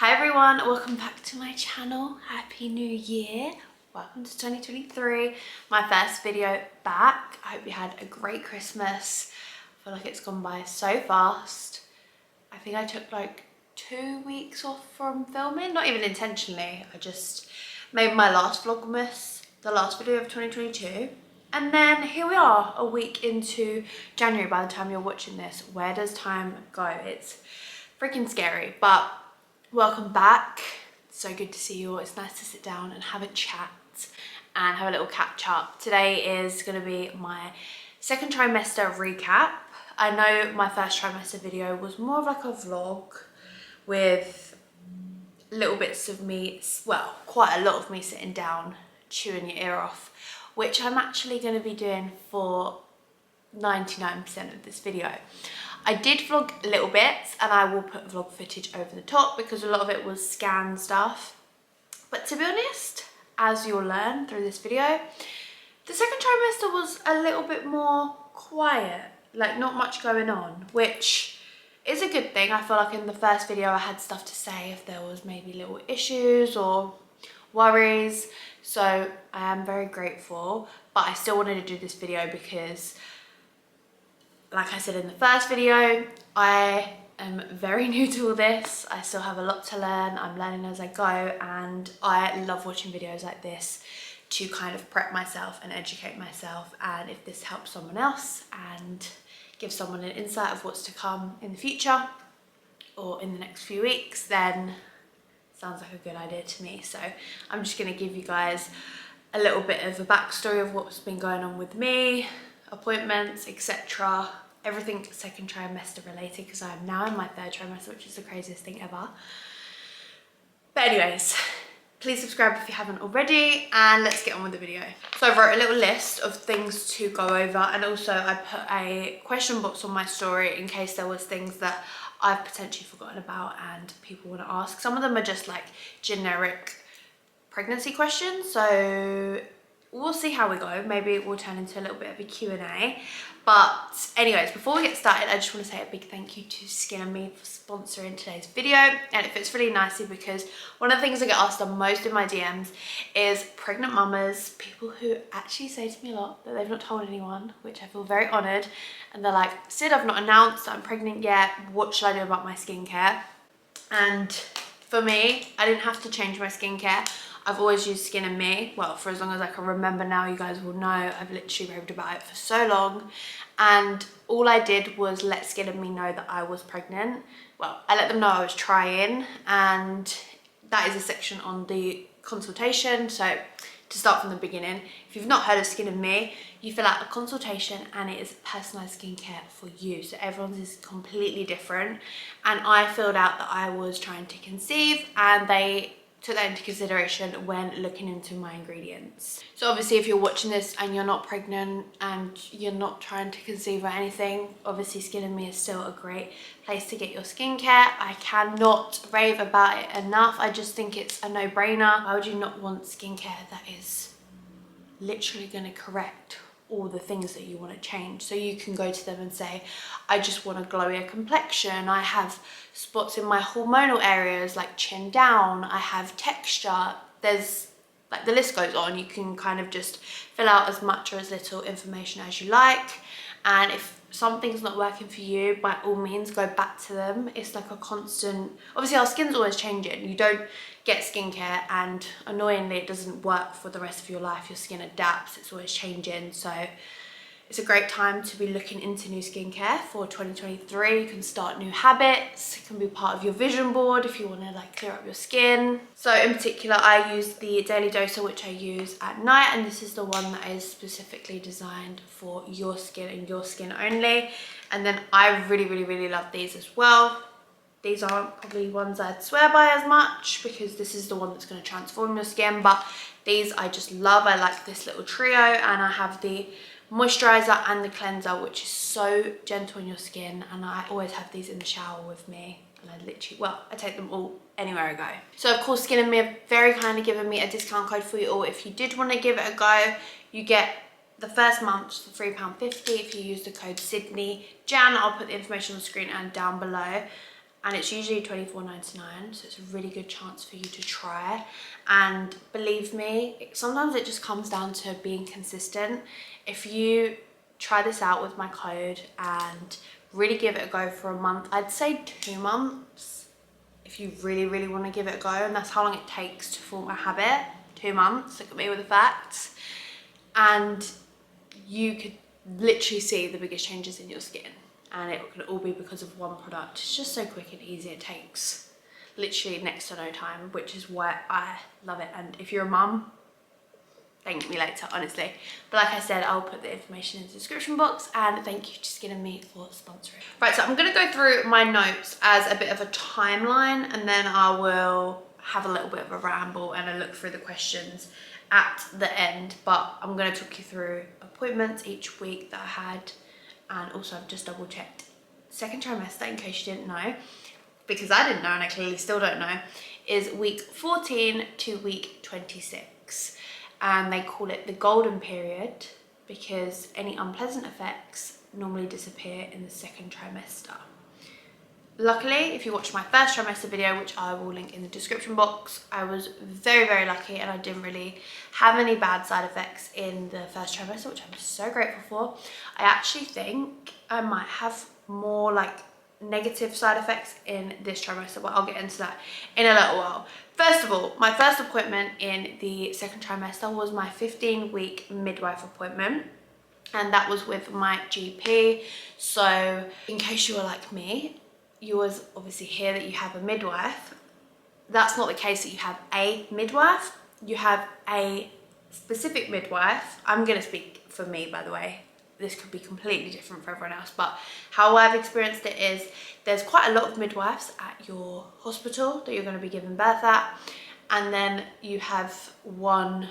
Hi everyone, welcome back to my channel. Happy New Year. Welcome to 2023. My first video back. I hope you had a great Christmas. I feel like it's gone by so fast. I think I took like 2 weeks off from filming, not even intentionally. I just made my last Vlogmas, the last video of 2022. And then here we are, a week into January by the time you're watching this. Where does time go? It's freaking scary, but welcome back. It's so good to see you all. It's nice to sit down and have a chat and have a little catch up. Today is going to be my second trimester recap. I know my first trimester video was more of like a vlog with little bits of me, well, quite a lot of me sitting down chewing your ear off, which I'm actually going to be doing for 99% of this video. I did vlog little bits and I will put vlog footage over the top because a lot of it was scan stuff. But to be honest, as you'll learn through this video, the second trimester was a little bit more quiet, like not much going on, which is a good thing. I feel like in the first video I had stuff to say if there was maybe little issues or worries. So I am very grateful, but I still wanted to do this video because, like I said in the first video, I am very new to all this. I still have a lot to learn. I'm learning as I go, and I love watching videos like this to kind of prep myself and educate myself. And if this helps someone else and gives someone an insight of what's to come in the future or in the next few weeks, then sounds like a good idea to me. So I'm just going to give you guys a little bit of a backstory of what's been going on with me, appointments, etc. Everything second trimester related, because I am now in my third trimester, which is the craziest thing ever. But anyways, please subscribe if you haven't already, and let's get on with the video. So I wrote a little list of things to go over, and also I put a question box on my story in case there was things that I've potentially forgotten about and people want to ask. Some of them are just like generic pregnancy questions, so we'll see how we go. Maybe it will turn into a little bit of a Q&A. But anyways, before we get started, I just want to say a big thank you to Skin & Me for sponsoring today's video. And it fits really nicely because one of the things I get asked the most in my DMs is pregnant mamas, people who actually say to me a lot that they've not told anyone, which I feel very honoured. And they're like, Sid, I've not announced that I'm pregnant yet. What should I do about my skincare? And for me, I didn't have to change my skincare. I've always used Skin & Me, well, for as long as I can remember now. You guys will know I've literally raved about it for so long. And all I did was let Skin & Me know that I was pregnant. Well, I let them know I was trying, and that is a section on the consultation. So to start from the beginning, if you've not heard of Skin & Me, you fill out a consultation and it is personalised skincare for you. So everyone's is completely different. And I filled out that I was trying to conceive, and they took that into consideration when looking into my ingredients. So obviously if you're watching this and you're not pregnant and you're not trying to conceive or anything, obviously Skin & Me is still a great place to get your skincare. I cannot rave about it enough. I just think it's a no-brainer. Why would you not want skincare that is literally going to correct all the things that you want to change? So you can go to them and say, I just want a glowier complexion, I have spots in my hormonal areas like chin down, I have texture. There's like, the list goes on. You can kind of just fill out as much or as little information as you like, and if something's not working for you, by all means go back to them. It's like a constant, obviously our skin's always changing. You don't get skincare and annoyingly it doesn't work for the rest of your life. Your skin adapts, it's always changing. So it's a great time to be looking into new skincare for 2023. You can start new habits. It can be part of your vision board if you want to like clear up your skin. So in particular, I use the Daily Doser, which I use at night, and this is the one that is specifically designed for your skin and your skin only. And then I really love these as well. These aren't probably ones I'd swear by as much because this is the one that's going to transform your skin, but these I just love. I like this little trio, and I have the moisturizer and the cleanser, which is so gentle on your skin, and I always have these in the shower with me, and I literally, well, I take them all anywhere I go. So of course Skin & Me have very kindly given me a discount code for you all. If you did want to give it a go, you get the first month for £3.50 if you use the code SydneyJan. I'll put the information on the screen and down below. and it's usually £24.99, so it's a really good chance for you to try. And believe me, sometimes it just comes down to being consistent. If you try this out with my code and really give it a go for a month, I'd say 2 months, if you really want to give it a go, and that's how long it takes to form a habit. 2 months, look at me with the facts, and you could literally see the biggest changes in your skin, and it could all be because of one product. It's just so quick and easy. It takes literally next to no time, which is why I love it. And if you're a mum, thank me later, honestly. But like I said, I'll put the information in the description box, and thank you to Skin and Me for sponsoring. Right, so I'm gonna go through my notes as a bit of a timeline, and then I will have a little bit of a ramble and a look through the questions at the end. But I'm going to talk you through appointments each week that I had, and also I've just double checked second trimester, in case you didn't know, because I didn't know and I clearly still don't know, is week 14 to week 26, and they call it the golden period because any unpleasant effects normally disappear in the second trimester. Luckily, if you watched my first trimester video, which I will link in the description box, I was very lucky, and I didn't really have any bad side effects in the first trimester, which I'm so grateful for. I actually think I might have more like negative side effects in this trimester, but I'll get into that in a little while. First of all, my first appointment in the second trimester was my 15-week midwife appointment, and that was with my GP. So in case you were like me, you always obviously hear that you have a midwife. That's not the case that you have a midwife. You have a specific midwife. I'm going to speak for me, by the way. This could be completely different for everyone else, but how I've experienced it is there's quite a lot of midwives at your hospital that you're going to be giving birth at, and then you have one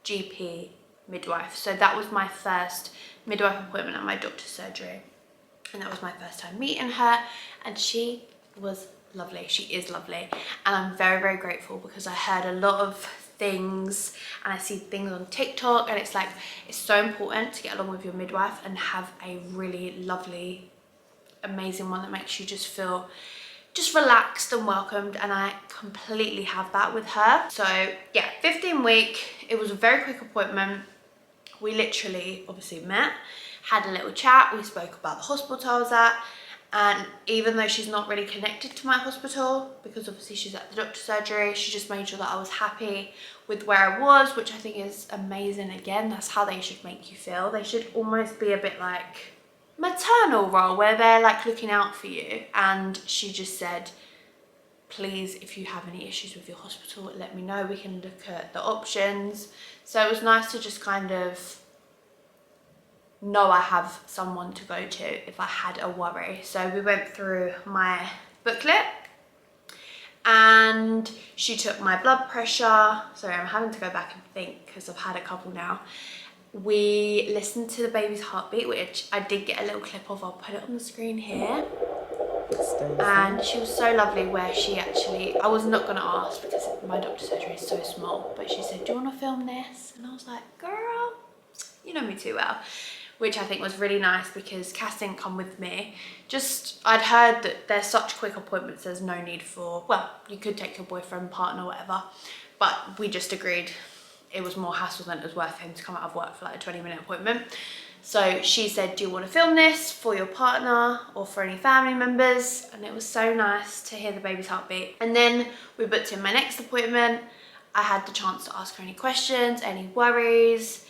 GP midwife. So that was my first midwife appointment at my doctor's surgery, and that was my first time meeting her, and she was lovely. She is lovely, and I'm very grateful because I heard a lot of things and I see things on TikTok, and it's like, it's so important to get along with your midwife and have a really lovely, amazing one that makes you just feel just relaxed and welcomed, and I completely have that with her. So yeah, 15-week, it was a very quick appointment. We literally obviously met, had a little chat, we spoke about the hospital I was at, and even though she's not really connected to my hospital, because obviously she's at the doctor's surgery, she just made sure that I was happy with where I was, which I think is amazing. Again, that's how they should make you feel. They should almost be a bit like maternal role, where they're like looking out for you. And she just said, please, if you have any issues with your hospital, let me know, we can look at the options. So it was nice to just kind of know I have someone to go to if I had a worry. So we went through my booklet, and she took my blood pressure. Sorry, I'm having to go back and think because I've had a couple now. We listened to the baby's heartbeat, which I did get a little clip of. I'll put it on the screen here. And she was so lovely, where she actually, I was not going to ask because my doctor's surgery is so small, but she said, do you want to film this? And I was like, girl, you know me too well. Which I think was really nice because Cass didn't come with me. Just, I'd heard that there's such quick appointments, there's no need for, well, you could take your boyfriend, partner, whatever, but we just agreed it was more hassle than it was worth for him to come out of work for like a 20-minute appointment. So she said, do you want to film this for your partner or for any family members? And it was so nice to hear the baby's heartbeat. And then we booked in my next appointment. I had the chance to ask her any questions, any worries,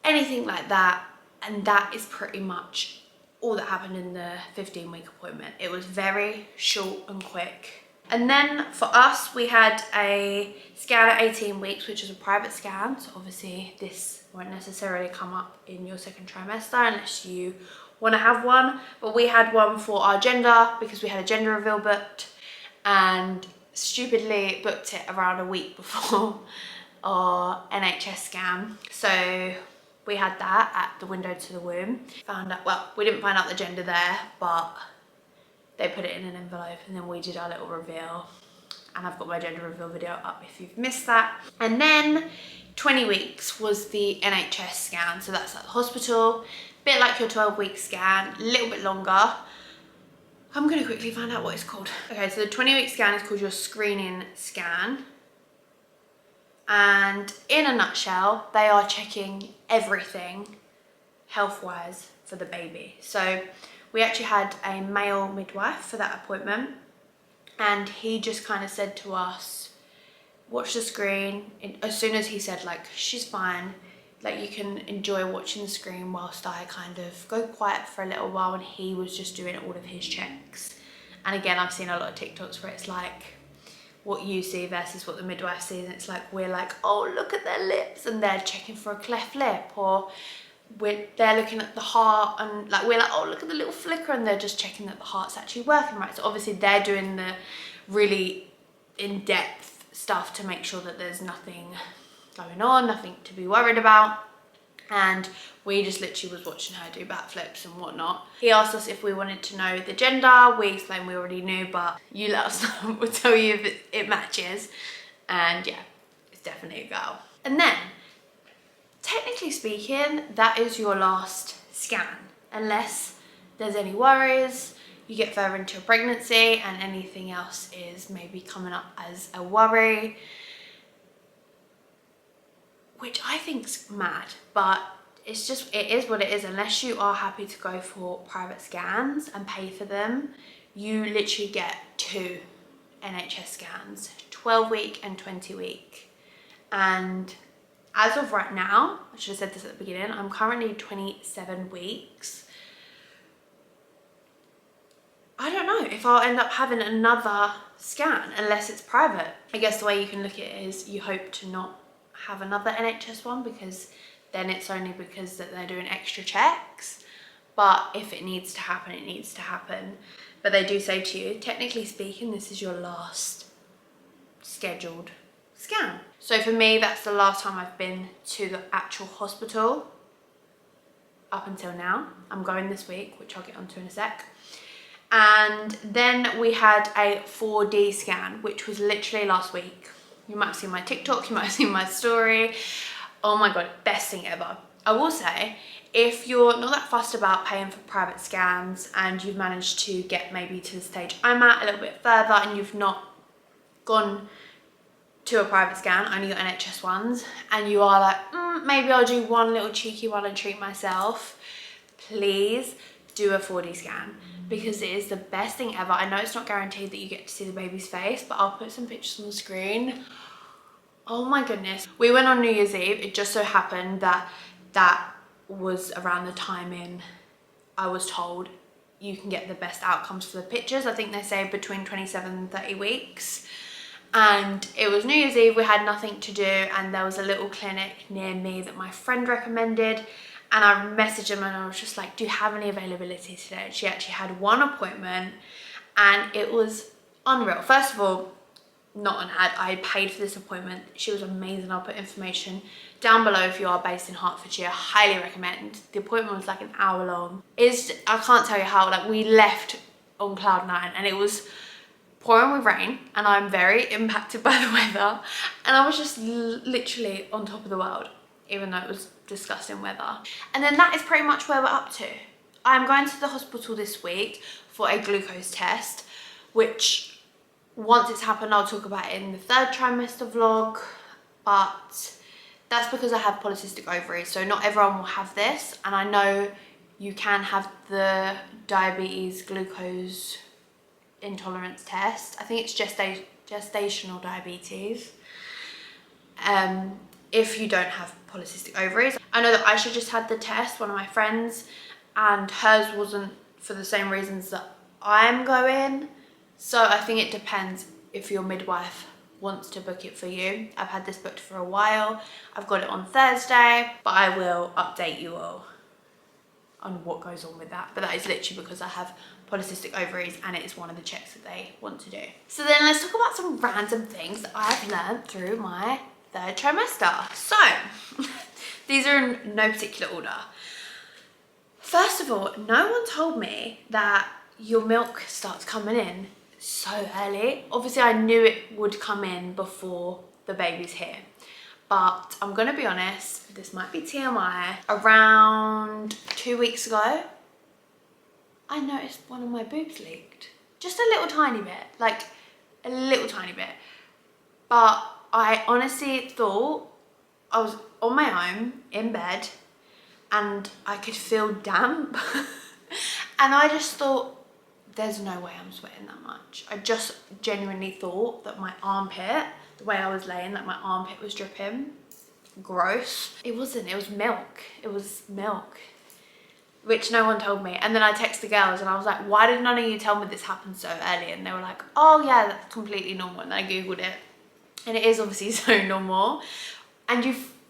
anything like that. And that is pretty much all that happened in the 15-week appointment. It was very short and quick. And then for us, we had a scan at 18 weeks, which is a private scan. So obviously this won't necessarily come up in your second trimester unless you want to have one. But we had one for our gender because we had a gender reveal booked, and stupidly booked it around a week before our NHS scan. So we had that at the window to the womb. Found out, well, we didn't find out the gender there, but they put it in an envelope, and then we did our little reveal. And I've got my gender reveal video up if you've missed that. And then 20 weeks was the NHS scan. So that's at the hospital, bit like your 12-week scan, a little bit longer. I'm gonna quickly find out what it's called. Okay, so the 20-week scan is called your screening scan. And in a nutshell, they are checking everything health-wise for the baby. So we actually had a male midwife for that appointment, and he just kind of said to us, watch the screen. As soon as he said, like, she's fine, like, you can enjoy watching the screen whilst I kind of go quiet for a little while, and he was just doing all of his checks. And again, I've seen a lot of TikToks where it's like what you see versus what the midwife sees, and it's like, we're like, oh, look at their lips, and they're checking for a cleft lip, or they're looking at the heart, and like, we're like, oh, look at the little flicker, and they're just checking that the heart's actually working right. So obviously they're doing the really in-depth stuff to make sure that there's nothing going on, nothing to be worried about. And we just literally was watching her do backflips and whatnot. He asked us if we wanted to know the gender. We explained we already knew, but you let us know. We'll tell you if it matches. And yeah, it's definitely a girl. And then, technically speaking, that is your last scan, unless there's any worries, you get further into your pregnancy and anything else is maybe coming up as a worry, which I think's mad, but it's just, it is what it is. Unless you are happy to go for private scans and pay for them, you literally get 2 NHS scans, 12-week and 20-week. And as of right now, I should have said this at the beginning, I'm currently 27 weeks. I don't know if I'll end up having another scan unless it's private. I guess the way you can look at it is you hope to not have another NHS one, because then it's only because that they're doing extra checks. But if it needs to happen, it needs to happen. But they do say to you, technically speaking, this is your last scheduled scan. So for me, that's the last time I've been to the actual hospital up until now. I'm going this week, which I'll get onto in a sec. And then we had a 4D scan, which was literally last week. You might have seen my TikTok, you might have seen my story. Oh my God, best thing ever. I will say, if you're not that fussed about paying for private scans and you've managed to get maybe to the stage I'm at, a little bit further, and you've not gone to a private scan, only your NHS ones, and you are like, maybe I'll do one little cheeky one and treat myself, please do a 4D scan, because it is the best thing ever. I know it's not guaranteed that you get to see the baby's face, but I'll put some pictures on the screen. Oh my goodness. We went on New Year's Eve. It just so happened that that was around the timing I was told you can get the best outcomes for the pictures. I think they say between 27 and 30 weeks. And it was New Year's Eve, we had nothing to do, and there was a little clinic near me that my friend recommended. And I messaged him and I was just like, do you have any availability today? And she actually had one appointment and it was unreal. First of all, not an ad, I paid for this appointment. She was amazing. I'll put information down below if you are based in Hertfordshire. Highly recommend. The appointment was like an hour long. I can't tell you how, like, we left on cloud 9 and it was pouring with rain, and I'm very impacted by the weather, and I was just literally on top of the world, even though it was disgusting weather. And then that is pretty much where we're up to. I'm going to the hospital this week for a glucose test, which once it's happened, I'll talk about it in the 3rd trimester vlog, but that's because I have polycystic ovaries, so not everyone will have this, and I know you can have the diabetes glucose intolerance test. I think it's gestational diabetes. If you don't have polycystic ovaries. I know that Aisha just had the test, one of my friends, and hers wasn't for the same reasons that I'm going. So I think it depends if your midwife wants to book it for you. I've had this booked for a while. I've got it on Thursday, but I will update you all on what goes on with that. But that is literally because I have polycystic ovaries and it is one of the checks that they want to do. So then let's talk about some random things that I've learned through my 3rd trimester. So these are in no particular order. First of all, no one told me that your milk starts coming in so early. Obviously I knew it would come in before the baby's here, but I'm gonna be honest, this might be TMI, around 2 weeks ago, I noticed one of my boobs leaked. Just a little tiny bit, like a little tiny bit. But I honestly thought I was on my own in bed and I could feel damp. And I just thought, there's no way I'm sweating that much. I just genuinely thought that my armpit, the way I was laying, that my armpit was dripping. Gross. It wasn't, it was milk. It was milk, which no one told me. And then I texted the girls and I was like, why did none of you tell me this happened so early? And they were like, oh yeah, that's completely normal. And I googled it and it is obviously so normal. And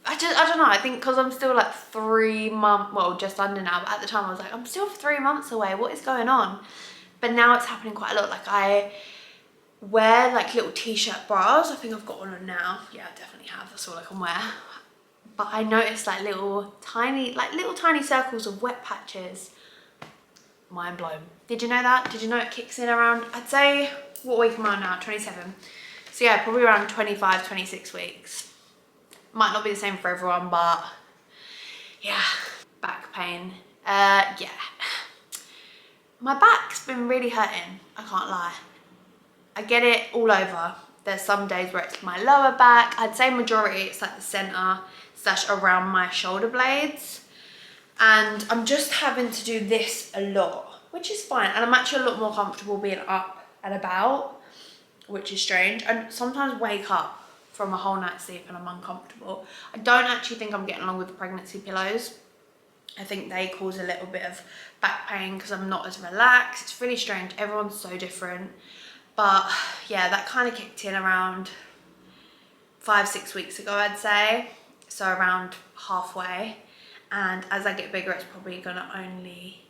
I don't know, I think because I'm still like 3 months, well, just under now, but at the time I was like, I'm still 3 months away, what is going on? But now it's happening quite a lot. Like I wear like little t-shirt bras. I think I've got one on now. Yeah, I definitely have, that's all I can wear. But I noticed like little tiny circles of wet patches. Mind blown. Did you know that? Did you know it kicks in around, I'd say, what week am I on now? 27. So yeah, probably around 25, 26 weeks. Might not be the same for everyone, but yeah, back pain. Yeah. My back's been really hurting, I can't lie. I get it all over. There's some days where it's my lower back. I'd say majority it's like the center / around my shoulder blades. And I'm just having to do this a lot, which is fine. And I'm actually a lot more comfortable being up and about, which is strange. And sometimes wake up from a whole night's sleep and I'm uncomfortable. I don't actually think I'm getting along with the pregnancy pillows. I think they cause a little bit of back pain because I'm not as relaxed. It's really strange. Everyone's so different. But yeah, that kind of kicked in around 5-6 weeks ago, I'd say. So around halfway. And as I get bigger, it's probably gonna only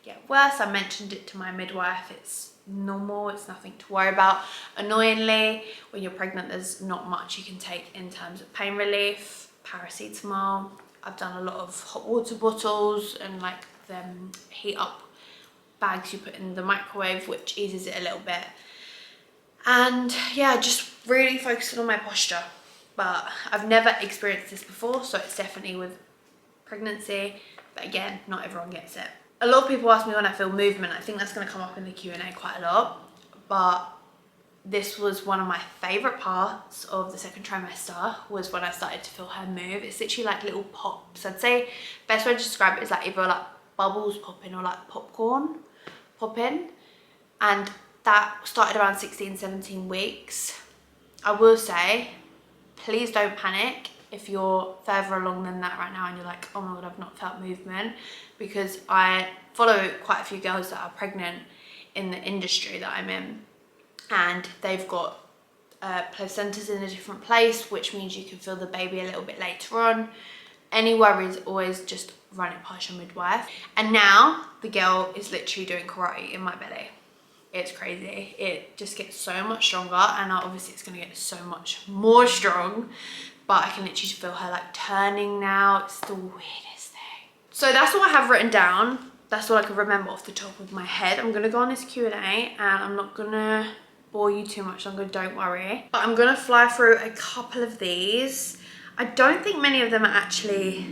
get worse. I mentioned it to my midwife. It's normal, it's nothing to worry about. Annoyingly, when you're pregnant, there's not much you can take in terms of pain relief. Paracetamol. I've done a lot of hot water bottles and like them heat up bags you put in the microwave, which eases it a little bit. And yeah, just really focusing on my posture. But I've never experienced this before, so it's definitely with pregnancy. But again, not everyone gets it. A lot of people ask me when I feel movement. I think that's going to come up in the Q&A quite a lot. But this was one of my favourite parts of the second trimester, was when I started to feel her move. It's literally like little pops. I'd say best way to describe it is like either like bubbles popping or like popcorn popping. And that started around 16, 17 weeks. I will say, please don't panic if you're further along than that right now and you're like, oh my god, I've not felt movement, because I follow quite a few girls that are pregnant in the industry that I'm in, and they've got placentas in a different place, which means you can feel the baby a little bit later on. Any worries, always just run it past your midwife. And now the girl is literally doing karate in my belly. It's crazy. It just gets so much stronger, and obviously it's going to get so much more strong, but I can literally feel her like turning now. It's the weirdest thing. So that's all I have written down. That's all I can remember off the top of my head. I'm going to go on this Q&A and I'm not going to bore you too much longer, don't worry. But I'm going to fly through a couple of these. I don't think many of them are actually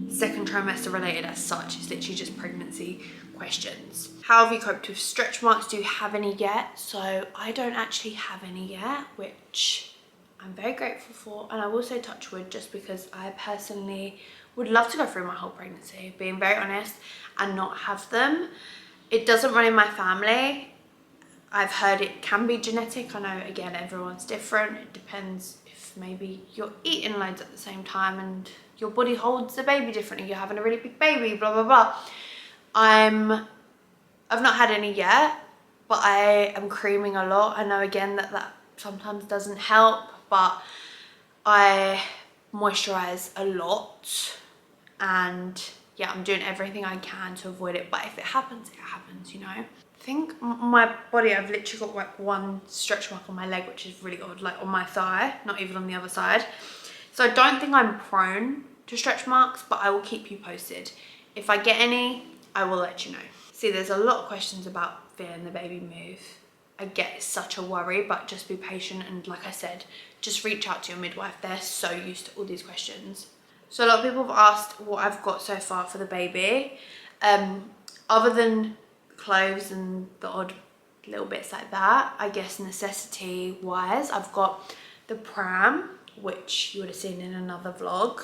second trimester related as such. It's literally just pregnancy questions. How have you coped with stretch marks? Do you have any yet? So I don't actually have any yet, which I'm very grateful for. And I will say touch wood, just because I personally would love to go through my whole pregnancy, being very honest, and not have them. It doesn't run in my family. I've heard it can be genetic. I know, again, everyone's different. It depends if maybe you're eating loads at the same time and your body holds the baby differently. You're having a really big baby, blah, blah, blah. I've not had any yet, but I am creaming a lot. I know, again, that sometimes doesn't help, but I moisturize a lot, and yeah, I'm doing everything I can to avoid it. But if it happens, you know. I think my body, I've literally got like one stretch mark on my leg, which is really odd, like on my thigh, not even on the other side. So I don't think I'm prone to stretch marks, but I will keep you posted. If I get any, I will let you know. See, there's a lot of questions about feeling the baby move. I get it's such a worry, but just be patient, and like I said, just reach out to your midwife. They're so used to all these questions. So a lot of people have asked what I've got so far for the baby. Other than clothes and the odd little bits like that. I guess necessity wise, I've got the pram, which you would have seen in another vlog.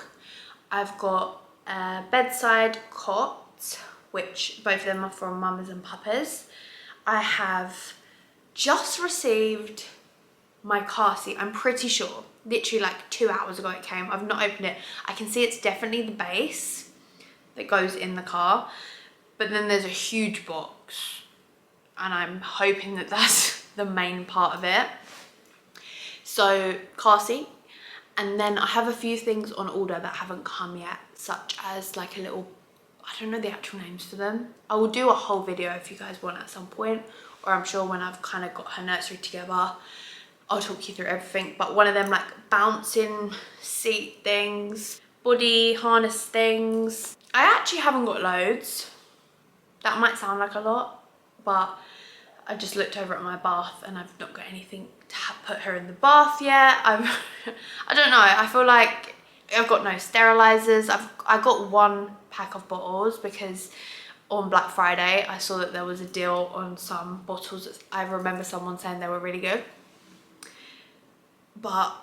I've got a bedside cot, which both of them are from Mamas and Papas. I have just received my car seat, I'm pretty sure. Literally like 2 hours ago it came. I've not opened it. I can see it's definitely the base that goes in the car. But then there's a huge box. And I'm hoping that that's the main part of it. So, car seat. And then I have a few things on order that haven't come yet. Such as like a little, I don't know the actual names for them. I will do a whole video if you guys want at some point. Or I'm sure when I've kind of got her nursery together, I'll talk you through everything. But one of them like bouncing seat things, body harness things. I actually haven't got loads. That might sound like a lot, but I just looked over at my bath and I've not got anything to put her in the bath yet. I don't know, I feel like I've got no sterilizers. I got 1 pack of bottles because on Black Friday I saw that there was a deal on some bottles that I remember someone saying they were really good. But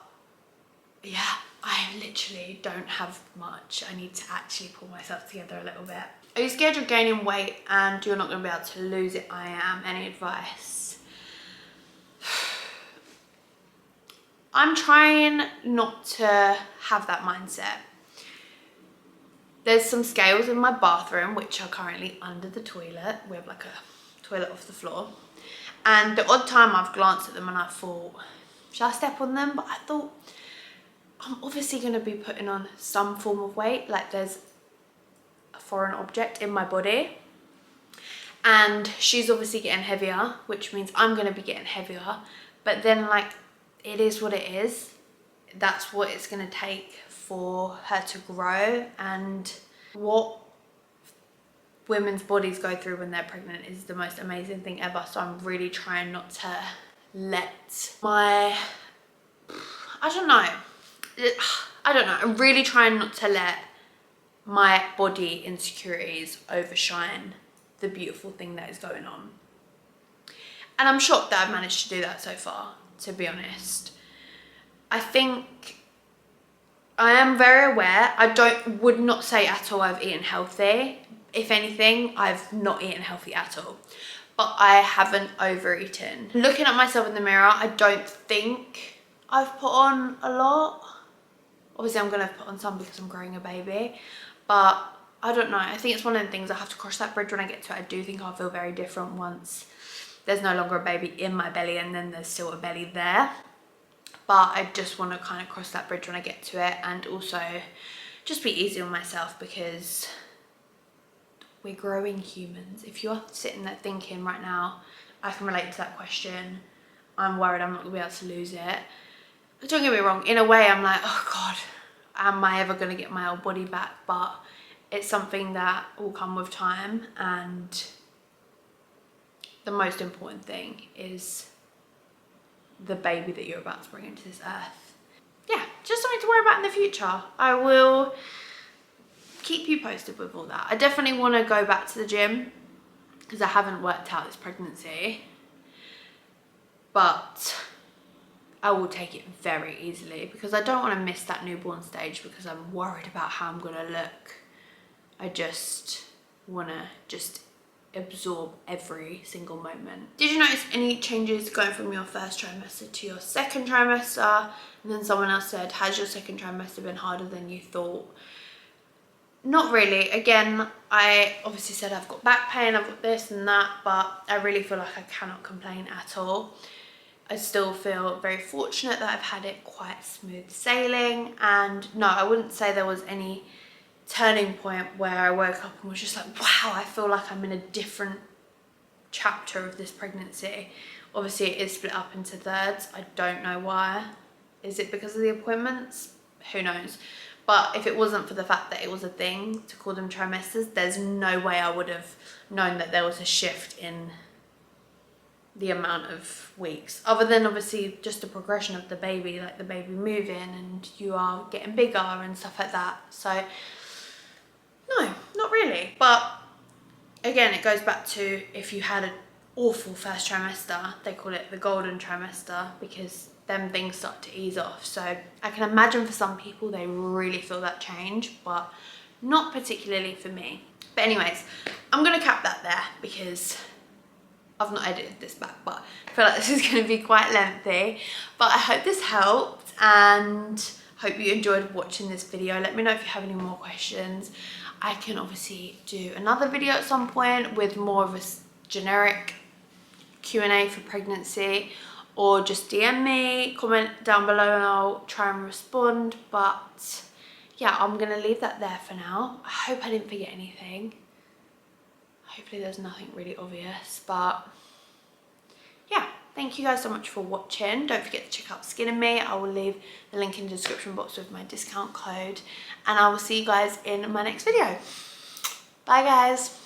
yeah, I literally don't have much. I need to actually pull myself together a little bit. Are you scared you're gaining weight and you're not going to be able to lose it? I am. Any advice? I'm trying not to have that mindset. There's some scales in my bathroom which are currently under the toilet. We have like a toilet off the floor. And the odd time I've glanced at them and I thought, should I step on them? But I thought, I'm obviously going to be putting on some form of weight. Like there's a foreign object in my body. And she's obviously getting heavier, which means I'm going to be getting heavier. But then like, it is what it is. That's what it's going to take for her to grow. And what women's bodies go through when they're pregnant is the most amazing thing ever. So I'm really trying not to let my, I don't know, I'm really trying not to let my body insecurities overshine the beautiful thing that is going on. And I'm shocked that I've managed to do that so far, to be honest. I think I am very aware. I would not say at all I've eaten healthy. If anything, I've not eaten healthy at all. But I haven't overeaten. Looking at myself in the mirror, I don't think I've put on a lot. Obviously, I'm going to put on some because I'm growing a baby. But I don't know. I think it's one of the things I have to cross that bridge when I get to it. I do think I'll feel very different once there's no longer a baby in my belly and then there's still a belly there. But I just want to kind of cross that bridge when I get to it. And also just be easy on myself because we're growing humans. If you're sitting there thinking right now, I can relate to that question, I'm worried I'm not going to be able to lose it. Don't get me wrong, in a way I'm like, oh God, am I ever going to get my old body back? But it's something that will come with time. And the most important thing is the baby that you're about to bring into this earth. Yeah, just something to worry about in the future. I will keep you posted with all that. I definitely want to go back to the gym because I haven't worked out this pregnancy, but I will take it very easily because I don't want to miss that newborn stage because I'm worried about how I'm going to look. I just want to absorb every single moment. Did you notice any changes going from your first trimester to your second trimester? And then someone else said, has your second trimester been harder than you thought? Not really. Again, I obviously said I've got back pain, I've got this and that, but I really feel like I cannot complain at all. I still feel very fortunate that I've had it quite smooth sailing. And no, I wouldn't say there was any turning point where I woke up and was just like, wow, I feel like I'm in a different chapter of this pregnancy. Obviously it is split up into thirds. I don't know why. Is it because of the appointments? Who knows? But if it wasn't for the fact that it was a thing to call them trimesters, there's no way I would have known that there was a shift in the amount of weeks. Other than obviously just the progression of the baby, like the baby moving and you are getting bigger and stuff like that. So no, not really. But again, it goes back to if you had an awful first trimester, they call it the golden trimester, because then things start to ease off. So I can imagine for some people they really feel that change, but not particularly for me. But anyways, I'm gonna cap that there because I've not edited this back, but I feel like this is going to be quite lengthy. But I hope this helped and hope you enjoyed watching this video. Let me know if you have any more questions. I can obviously do another video at some point with more of a generic Q&A for pregnancy, or just DM me, comment down below and I'll try and respond. But yeah, I'm going to leave that there for now. I hope I didn't forget anything. Hopefully there's nothing really obvious, but yeah, thank you guys so much for watching. Don't forget to check out Skin and Me. I will leave the link in the description box with my discount code, and I will see you guys in my next video. Bye guys.